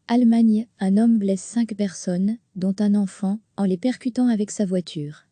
Allemagne, un homme blesse 5 personnes, dont un enfant, en les percutant avec sa voiture.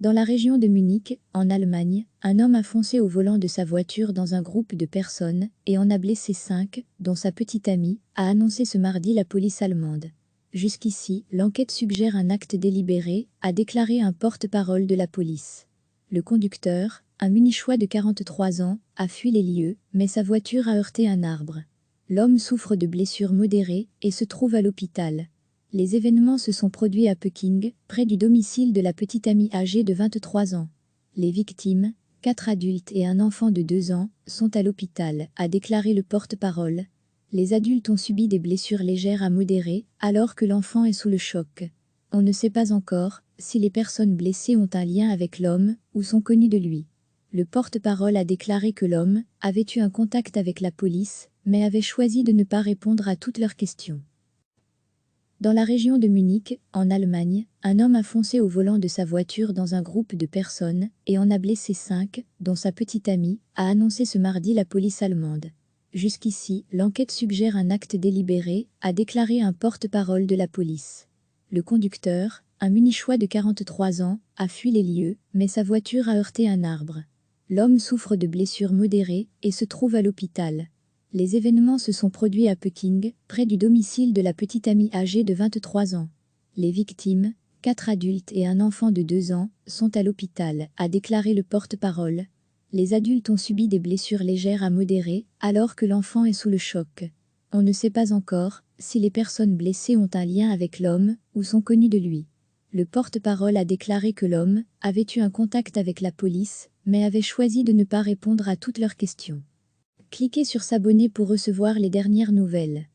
Dans la région de Munich, en Allemagne, un homme a foncé au volant de sa voiture dans un groupe de personnes et en a blessé 5, dont sa petite amie, a annoncé ce mardi la police allemande. Jusqu'ici, l'enquête suggère un acte délibéré, a déclaré un porte-parole de la police. Le conducteur, un munichois de 43 ans, a fui les lieux, mais sa voiture a heurté un arbre. L'homme souffre de blessures modérées et se trouve à l'hôpital. Les événements se sont produits à Peking, près du domicile de la petite amie âgée de 23 ans. Les victimes, 4 adultes et un enfant de 2 ans, sont à l'hôpital, a déclaré le porte-parole. Les adultes ont subi des blessures légères à modérées, alors que l'enfant est sous le choc. On ne sait pas encore si les personnes blessées ont un lien avec l'homme ou sont connues de lui. Le porte-parole a déclaré que l'homme avait eu un contact avec la police, mais avait choisi de ne pas répondre à toutes leurs questions. Dans la région de Munich, en Allemagne, un homme a foncé au volant de sa voiture dans un groupe de personnes et en a blessé 5, dont sa petite amie, a annoncé ce mardi la police allemande. Jusqu'ici, l'enquête suggère un acte délibéré, a déclaré un porte-parole de la police. Le conducteur, un munichois de 43 ans, a fui les lieux, mais sa voiture a heurté un arbre. L'homme souffre de blessures modérées et se trouve à l'hôpital. Les événements se sont produits à Peking, près du domicile de la petite amie âgée de 23 ans. Les victimes, 4 adultes et un enfant de 2 ans, sont à l'hôpital, a déclaré le porte-parole. Les adultes ont subi des blessures légères à modérées, alors que l'enfant est sous le choc. On ne sait pas encore si les personnes blessées ont un lien avec l'homme ou sont connues de lui. Le porte-parole a déclaré que l'homme avait eu un contact avec la police, mais avait choisi de ne pas répondre à toutes leurs questions. Cliquez sur s'abonner pour recevoir les dernières nouvelles.